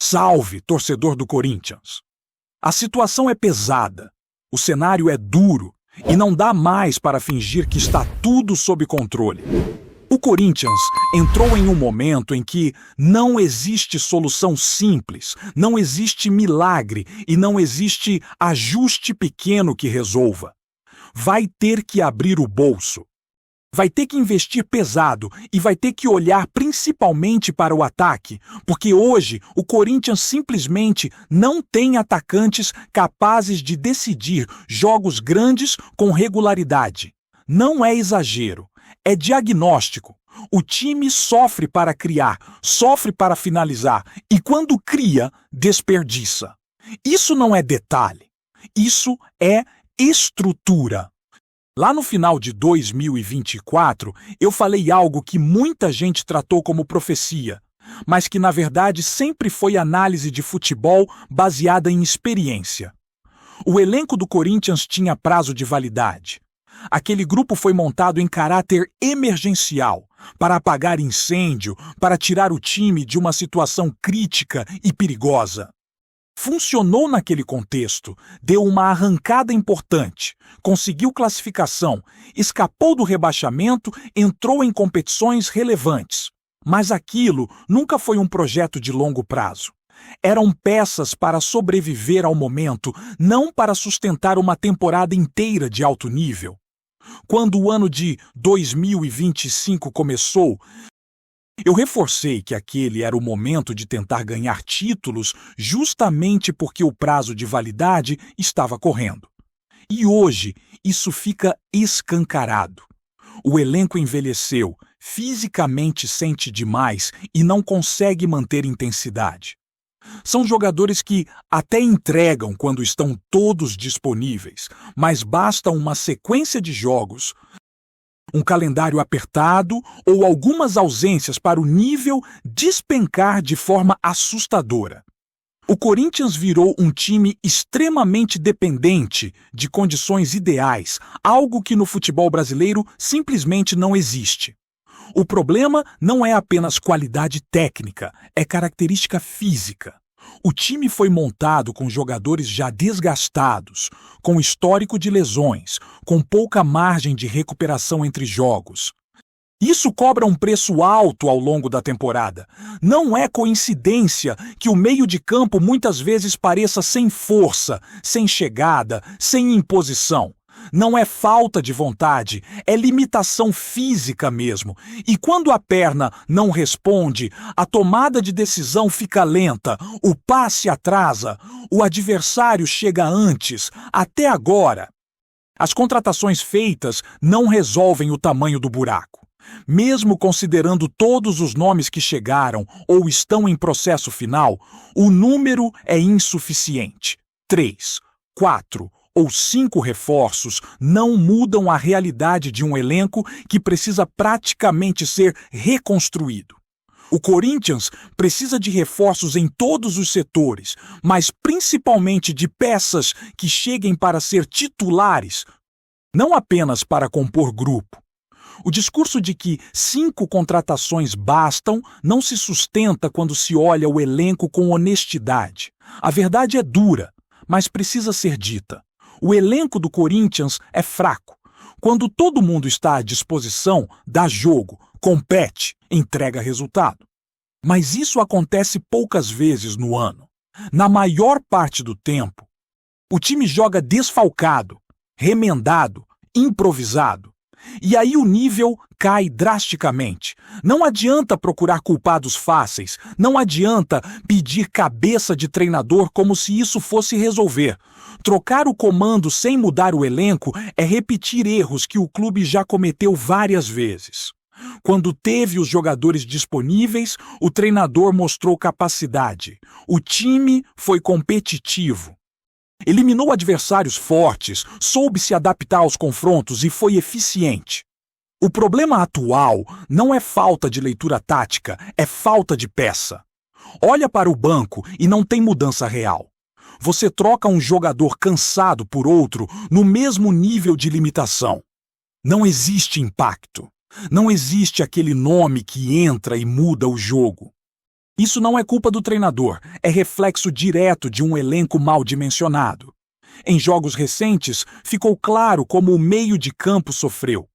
Salve, torcedor do Corinthians! A situação é pesada, o cenário é duro e não dá mais para fingir que está tudo sob controle. O Corinthians entrou em um momento em que não existe solução simples, não existe milagre e não existe ajuste pequeno que resolva. Vai ter que abrir o bolso. Vai ter que investir pesado e vai ter que olhar principalmente para o ataque, porque hoje o Corinthians simplesmente não tem atacantes capazes de decidir jogos grandes com regularidade. Não é exagero, é diagnóstico. O time sofre para criar, sofre para finalizar e quando cria, desperdiça. Isso não é detalhe, isso é estrutura. Lá no final de 2024, eu falei algo que muita gente tratou como profecia, mas que na verdade sempre foi análise de futebol baseada em experiência. O elenco do Corinthians tinha prazo de validade. Aquele grupo foi montado em caráter emergencial, para apagar incêndio, para tirar o time de uma situação crítica e perigosa. Funcionou naquele contexto, deu uma arrancada importante, conseguiu classificação, escapou do rebaixamento, entrou em competições relevantes. Mas aquilo nunca foi um projeto de longo prazo. Eram peças para sobreviver ao momento, não para sustentar uma temporada inteira de alto nível. Quando o ano de 2025 começou, eu reforcei que aquele era o momento de tentar ganhar títulos justamente porque o prazo de validade estava correndo. E hoje isso fica escancarado. O elenco envelheceu, fisicamente sente demais e não consegue manter intensidade. São jogadores que até entregam quando estão todos disponíveis, mas basta uma sequência de jogos, um calendário apertado ou algumas ausências para o nível despencar de forma assustadora. O Corinthians virou um time extremamente dependente de condições ideais, algo que no futebol brasileiro simplesmente não existe. O problema não é apenas qualidade técnica, é característica física. O time foi montado com jogadores já desgastados, com histórico de lesões, com pouca margem de recuperação entre jogos. Isso cobra um preço alto ao longo da temporada. Não é coincidência que o meio de campo muitas vezes pareça sem força, sem chegada, sem imposição. Não é falta de vontade, é limitação física mesmo. E quando a perna não responde, a tomada de decisão fica lenta, o passe atrasa, o adversário chega antes, até agora. As contratações feitas não resolvem o tamanho do buraco. Mesmo considerando todos os nomes que chegaram ou estão em processo final, o número é insuficiente. 3, 4 ou 5 reforços não mudam a realidade de um elenco que precisa praticamente ser reconstruído. O Corinthians precisa de reforços em todos os setores, mas principalmente de peças que cheguem para ser titulares, não apenas para compor grupo. O discurso de que 5 contratações bastam não se sustenta quando se olha o elenco com honestidade. A verdade é dura, mas precisa ser dita. O elenco do Corinthians é fraco. Quando todo mundo está à disposição, dá jogo, compete, entrega resultado. Mas isso acontece poucas vezes no ano. Na maior parte do tempo, o time joga desfalcado, remendado, improvisado. E aí o nível cai drasticamente. Não adianta procurar culpados fáceis, não adianta pedir cabeça de treinador como se isso fosse resolver. Trocar o comando sem mudar o elenco é repetir erros que o clube já cometeu várias vezes. Quando teve os jogadores disponíveis, o treinador mostrou capacidade. O time foi competitivo. Eliminou adversários fortes, soube se adaptar aos confrontos e foi eficiente. O problema atual não é falta de leitura tática, é falta de peça. Olha para o banco e não tem mudança real. Você troca um jogador cansado por outro no mesmo nível de limitação. Não existe impacto. Não existe aquele nome que entra e muda o jogo. Isso não é culpa do treinador, é reflexo direto de um elenco mal dimensionado. Em jogos recentes, ficou claro como o meio de campo sofreu.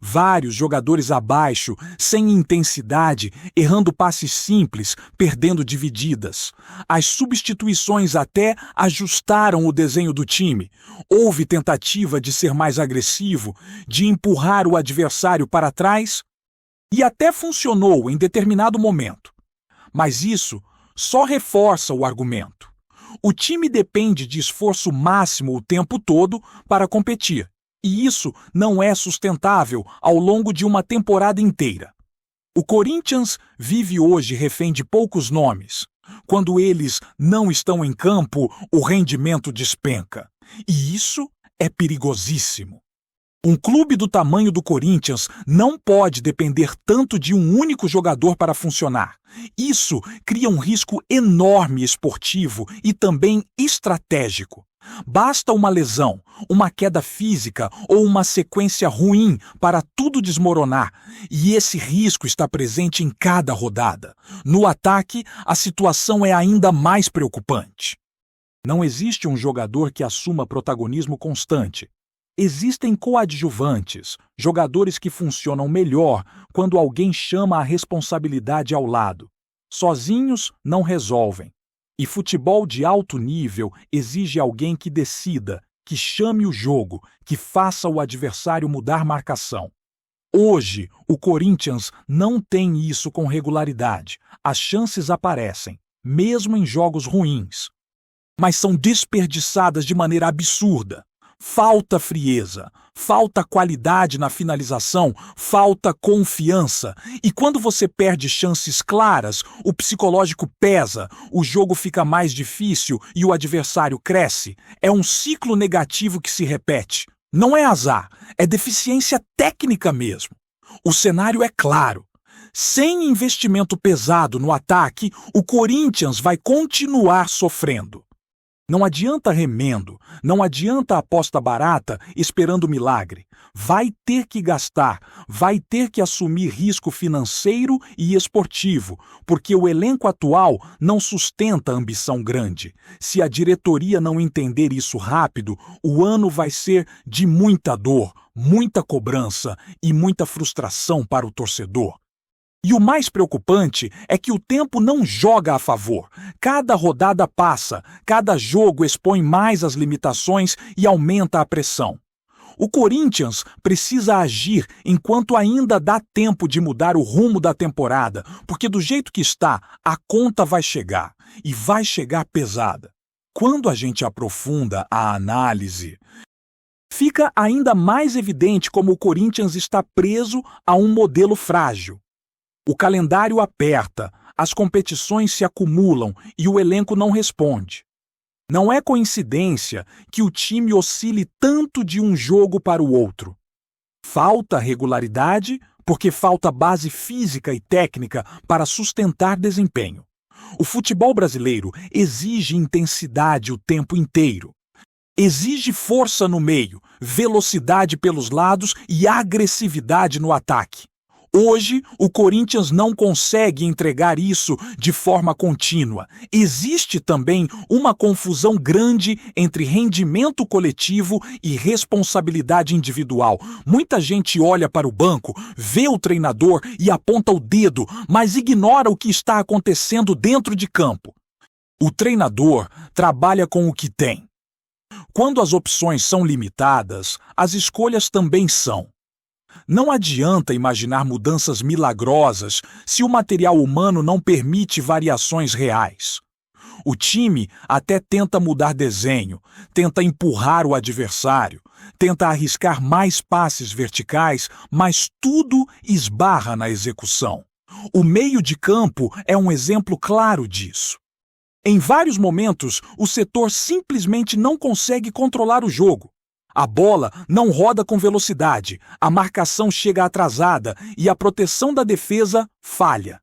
Vários jogadores abaixo, sem intensidade, errando passes simples, perdendo divididas. As substituições até ajustaram o desenho do time. Houve tentativa de ser mais agressivo, de empurrar o adversário para trás, e até funcionou em determinado momento. Mas isso só reforça o argumento. O time depende de esforço máximo o tempo todo para competir. E isso não é sustentável ao longo de uma temporada inteira. O Corinthians vive hoje refém de poucos nomes. Quando eles não estão em campo, o rendimento despenca. E isso é perigosíssimo. Um clube do tamanho do Corinthians não pode depender tanto de um único jogador para funcionar. Isso cria um risco enorme esportivo e também estratégico. Basta uma lesão, uma queda física ou uma sequência ruim para tudo desmoronar, e esse risco está presente em cada rodada. No ataque, a situação é ainda mais preocupante. Não existe um jogador que assuma protagonismo constante. Existem coadjuvantes, jogadores que funcionam melhor quando alguém chama a responsabilidade ao lado. Sozinhos não resolvem. E futebol de alto nível exige alguém que decida, que chame o jogo, que faça o adversário mudar marcação. Hoje, o Corinthians não tem isso com regularidade. As chances aparecem, mesmo em jogos ruins. Mas são desperdiçadas de maneira absurda. Falta frieza, falta qualidade na finalização, falta confiança. E quando você perde chances claras, o psicológico pesa, o jogo fica mais difícil e o adversário cresce. É um ciclo negativo que se repete. Não é azar, é deficiência técnica mesmo. O cenário é claro. Sem investimento pesado no ataque, o Corinthians vai continuar sofrendo. Não adianta remendo, não adianta aposta barata esperando milagre. Vai ter que gastar, vai ter que assumir risco financeiro e esportivo, porque o elenco atual não sustenta ambição grande. Se a diretoria não entender isso rápido, o ano vai ser de muita dor, muita cobrança e muita frustração para o torcedor. E o mais preocupante é que o tempo não joga a favor. Cada rodada passa, cada jogo expõe mais as limitações e aumenta a pressão. O Corinthians precisa agir enquanto ainda dá tempo de mudar o rumo da temporada, porque do jeito que está, a conta vai chegar, e vai chegar pesada. Quando a gente aprofunda a análise, fica ainda mais evidente como o Corinthians está preso a um modelo frágil. O calendário aperta, as competições se acumulam e o elenco não responde. Não é coincidência que o time oscile tanto de um jogo para o outro. Falta regularidade porque falta base física e técnica para sustentar desempenho. O futebol brasileiro exige intensidade o tempo inteiro. Exige força no meio, velocidade pelos lados e agressividade no ataque. Hoje, o Corinthians não consegue entregar isso de forma contínua. Existe também uma confusão grande entre rendimento coletivo e responsabilidade individual. Muita gente olha para o banco, vê o treinador e aponta o dedo, mas ignora o que está acontecendo dentro de campo. O treinador trabalha com o que tem. Quando as opções são limitadas, as escolhas também são. Não adianta imaginar mudanças milagrosas se o material humano não permite variações reais. O time até tenta mudar desenho, tenta empurrar o adversário, tenta arriscar mais passes verticais, mas tudo esbarra na execução. O meio de campo é um exemplo claro disso. Em vários momentos, o setor simplesmente não consegue controlar o jogo. A bola não roda com velocidade, a marcação chega atrasada e a proteção da defesa falha.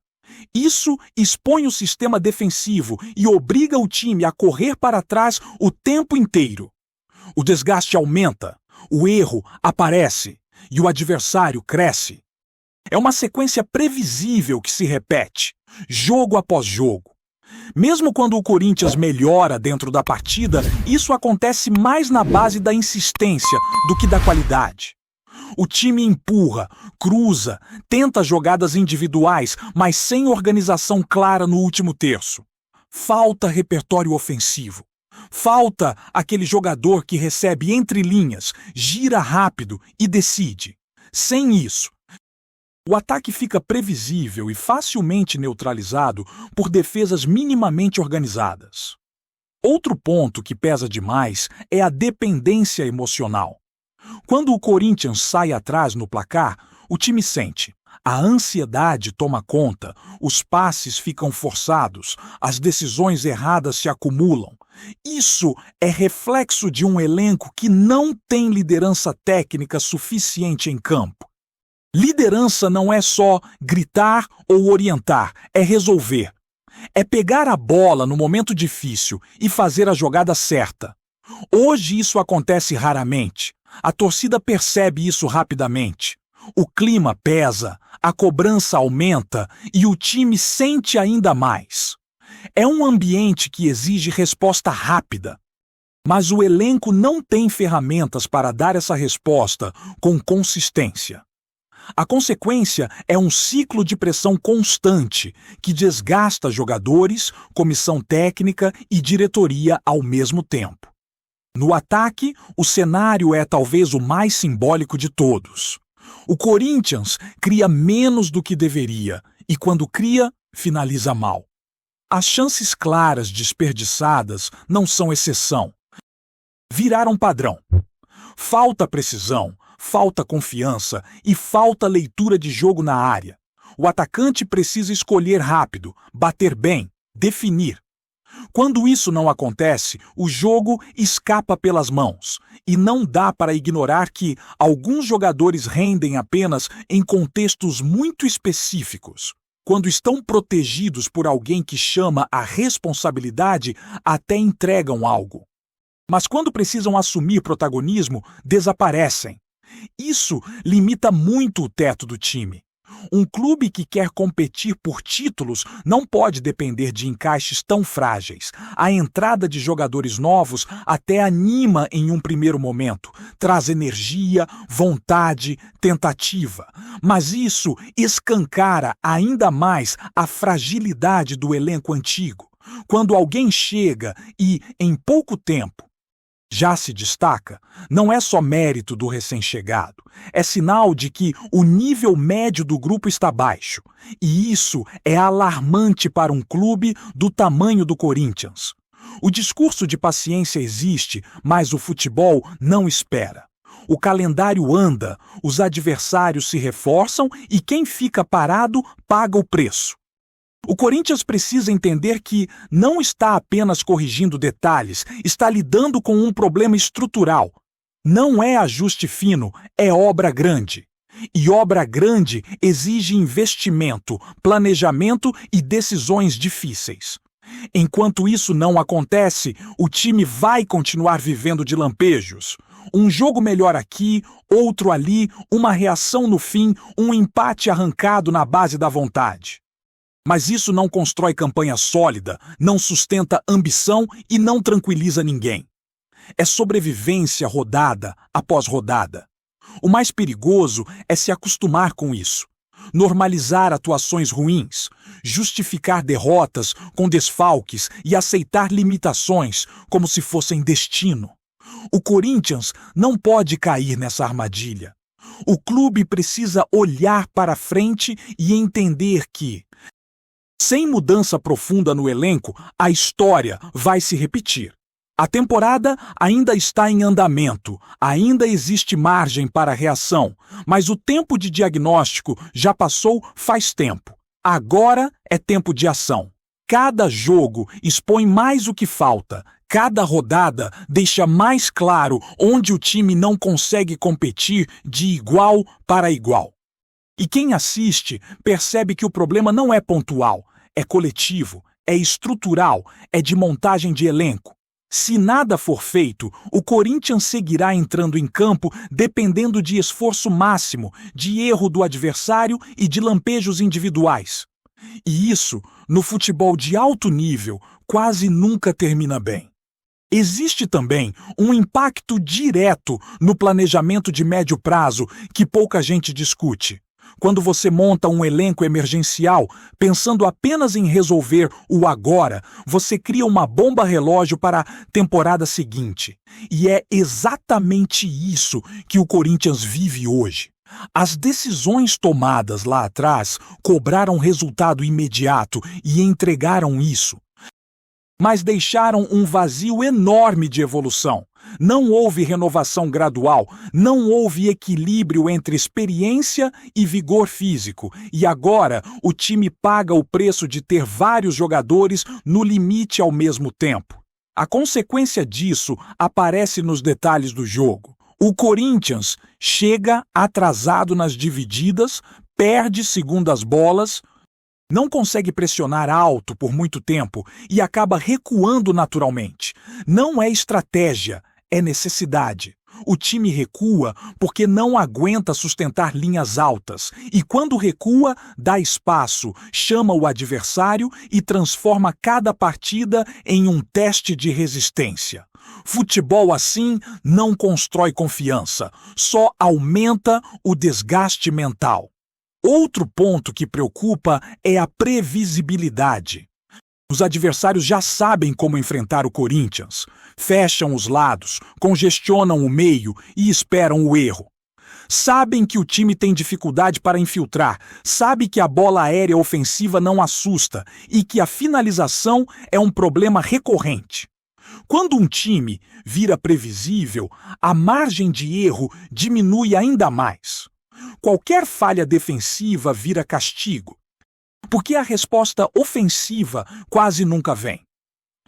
Isso expõe o sistema defensivo e obriga o time a correr para trás o tempo inteiro. O desgaste aumenta, o erro aparece e o adversário cresce. É uma sequência previsível que se repete. jogo após jogo. Mesmo quando o Corinthians melhora dentro da partida, isso acontece mais na base da insistência do que da qualidade. O time empurra, cruza, tenta jogadas individuais, mas sem organização clara no último terço. Falta repertório ofensivo. Falta aquele jogador que recebe entre linhas, gira rápido e decide. Sem isso, o ataque fica previsível e facilmente neutralizado por defesas minimamente organizadas. Outro ponto que pesa demais é a dependência emocional. Quando o Corinthians sai atrás no placar, o time sente. A ansiedade toma conta, os passes ficam forçados, as decisões erradas se acumulam. Isso é reflexo de um elenco que não tem liderança técnica suficiente em campo. Liderança não é só gritar ou orientar, é resolver. É pegar a bola no momento difícil e fazer a jogada certa. Hoje isso acontece raramente. A torcida percebe isso rapidamente. O clima pesa, a cobrança aumenta e o time sente ainda mais. É um ambiente que exige resposta rápida. Mas o elenco não tem ferramentas para dar essa resposta com consistência. A consequência é um ciclo de pressão constante que desgasta jogadores, comissão técnica e diretoria ao mesmo tempo. No ataque, o cenário é talvez o mais simbólico de todos. O Corinthians cria menos do que deveria e, quando cria, finaliza mal. As chances claras desperdiçadas não são exceção. Viraram padrão. Falta precisão, falta confiança e falta leitura de jogo na área. O atacante precisa escolher rápido, bater bem, definir. Quando isso não acontece, o jogo escapa pelas mãos. E não dá para ignorar que alguns jogadores rendem apenas em contextos muito específicos. Quando estão protegidos por alguém que chama a responsabilidade, até entregam algo. Mas quando precisam assumir protagonismo, desaparecem. Isso limita muito o teto do time. Um clube que quer competir por títulos não pode depender de encaixes tão frágeis. A entrada de jogadores novos até anima em um primeiro momento, traz energia, vontade, tentativa. Mas isso escancara ainda mais a fragilidade do elenco antigo. Quando alguém chega e, em pouco tempo, já se destaca, não é só mérito do recém-chegado, é sinal de que o nível médio do grupo está baixo. E isso é alarmante para um clube do tamanho do Corinthians. O discurso de paciência existe, mas o futebol não espera. O calendário anda, os adversários se reforçam e quem fica parado paga o preço. O Corinthians precisa entender que não está apenas corrigindo detalhes, está lidando com um problema estrutural. Não é ajuste fino, é obra grande. E obra grande exige investimento, planejamento e decisões difíceis. Enquanto isso não acontece, o time vai continuar vivendo de lampejos. Um jogo melhor aqui, outro ali, uma reação no fim, um empate arrancado na base da vontade. Mas isso não constrói campanha sólida, não sustenta ambição e não tranquiliza ninguém. É sobrevivência rodada após rodada. O mais perigoso é se acostumar com isso. Normalizar atuações ruins, justificar derrotas com desfalques e aceitar limitações como se fossem destino. O Corinthians não pode cair nessa armadilha. O clube precisa olhar para frente e entender que, sem mudança profunda no elenco, a história vai se repetir. A temporada ainda está em andamento, ainda existe margem para reação, mas o tempo de diagnóstico já passou faz tempo. Agora é tempo de ação. Cada jogo expõe mais o que falta, cada rodada deixa mais claro onde o time não consegue competir de igual para igual. E quem assiste percebe que o problema não é pontual, é coletivo, é estrutural, é de montagem de elenco. Se nada for feito, o Corinthians seguirá entrando em campo dependendo de esforço máximo, de erro do adversário e de lampejos individuais. E isso, no futebol de alto nível, quase nunca termina bem. Existe também um impacto direto no planejamento de médio prazo que pouca gente discute. Quando você monta um elenco emergencial, pensando apenas em resolver o agora, você cria uma bomba relógio para a temporada seguinte. E é exatamente isso que o Corinthians vive hoje. As decisões tomadas lá atrás cobraram resultado imediato e entregaram isso. Mas deixaram um vazio enorme de evolução. Não houve renovação gradual, não houve equilíbrio entre experiência e vigor físico, e agora o time paga o preço de ter vários jogadores no limite ao mesmo tempo. A consequência disso aparece nos detalhes do jogo. O Corinthians chega atrasado nas divididas, perde segundas bolas, não consegue pressionar alto por muito tempo e acaba recuando naturalmente. Não é estratégia, é necessidade. O time recua porque não aguenta sustentar linhas altas e, quando recua, dá espaço, chama o adversário e transforma cada partida em um teste de resistência. Futebol assim não constrói confiança, só aumenta o desgaste mental. Outro ponto que preocupa é a previsibilidade. Os adversários já sabem como enfrentar o Corinthians. Fecham os lados, congestionam o meio e esperam o erro. Sabem que o time tem dificuldade para infiltrar, sabe que a bola aérea ofensiva não assusta e que a finalização é um problema recorrente. Quando um time vira previsível, a margem de erro diminui ainda mais. Qualquer falha defensiva vira castigo, porque a resposta ofensiva quase nunca vem.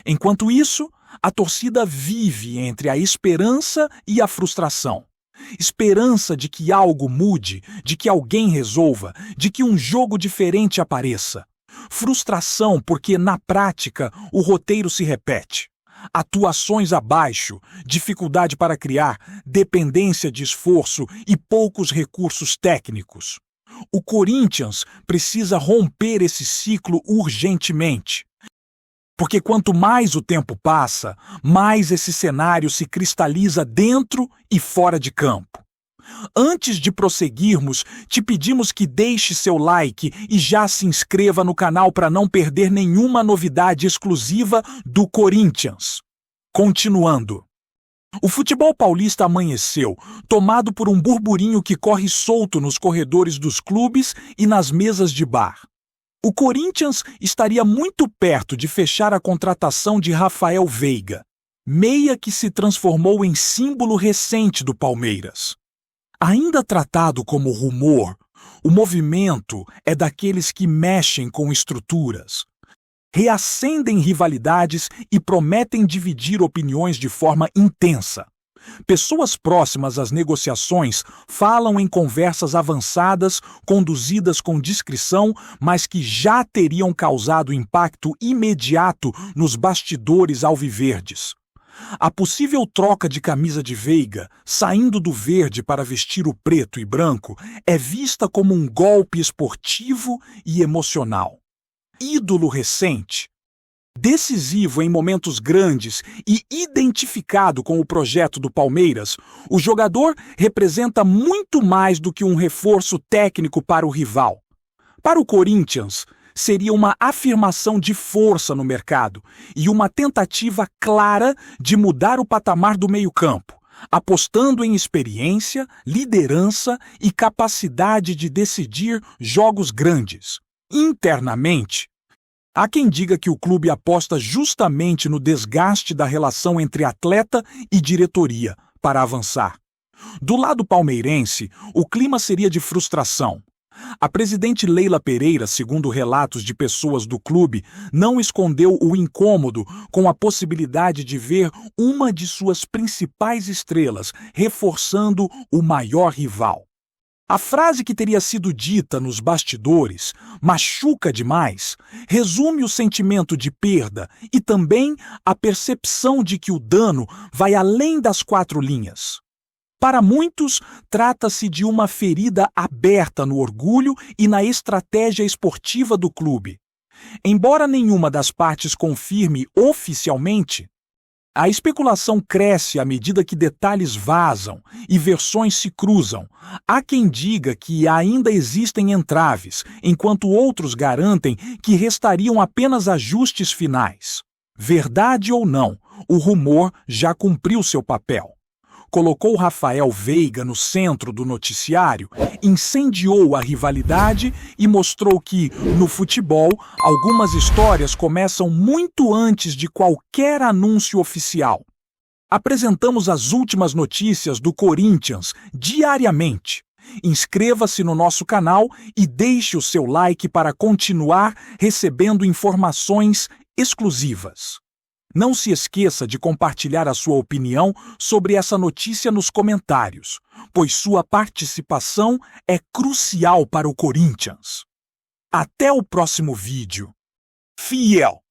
Enquanto isso, a torcida vive entre a esperança e a frustração. Esperança de que algo mude, de que alguém resolva, de que um jogo diferente apareça. Frustração porque, na prática, o roteiro se repete. Atuações abaixo, dificuldade para criar, dependência de esforço e poucos recursos técnicos. O Corinthians precisa romper esse ciclo urgentemente. Porque quanto mais o tempo passa, mais esse cenário se cristaliza dentro e fora de campo. Antes de prosseguirmos, te pedimos que deixe seu like e já se inscreva no canal para não perder nenhuma novidade exclusiva do Corinthians. Continuando. O futebol paulista amanheceu, tomado por um burburinho que corre solto nos corredores dos clubes e nas mesas de bar. O Corinthians estaria muito perto de fechar a contratação de Rafael Veiga, meia que se transformou em símbolo recente do Palmeiras. Ainda tratado como rumor, o movimento é daqueles que mexem com estruturas, reacendem rivalidades e prometem dividir opiniões de forma intensa. Pessoas próximas às negociações falam em conversas avançadas, conduzidas com discrição, mas que já teriam causado impacto imediato nos bastidores alviverdes. A possível troca de camisa de Veiga, saindo do verde para vestir o preto e branco, é vista como um golpe esportivo e emocional. Ídolo recente, decisivo em momentos grandes e identificado com o projeto do Palmeiras, o jogador representa muito mais do que um reforço técnico para o rival. Para o Corinthians, seria uma afirmação de força no mercado e uma tentativa clara de mudar o patamar do meio-campo, apostando em experiência, liderança e capacidade de decidir jogos grandes. Internamente, há quem diga que o clube aposta justamente no desgaste da relação entre atleta e diretoria para avançar. Do lado palmeirense, o clima seria de frustração. A presidente Leila Pereira, segundo relatos de pessoas do clube, não escondeu o incômodo com a possibilidade de ver uma de suas principais estrelas reforçando o maior rival. A frase que teria sido dita nos bastidores, machuca demais, resume o sentimento de perda e também a percepção de que o dano vai além das 4 linhas. Para muitos, trata-se de uma ferida aberta no orgulho e na estratégia esportiva do clube. Embora nenhuma das partes confirme oficialmente, a especulação cresce à medida que detalhes vazam e versões se cruzam. Há quem diga que ainda existem entraves, enquanto outros garantem que restariam apenas ajustes finais. Verdade ou não, o rumor já cumpriu seu papel. Colocou Rafael Veiga no centro do noticiário, incendiou a rivalidade e mostrou que, no futebol, algumas histórias começam muito antes de qualquer anúncio oficial. Apresentamos as últimas notícias do Corinthians diariamente. Inscreva-se no nosso canal e deixe o seu like para continuar recebendo informações exclusivas. Não se esqueça de compartilhar a sua opinião sobre essa notícia nos comentários, pois sua participação é crucial para o Corinthians. Até o próximo vídeo. Fiel!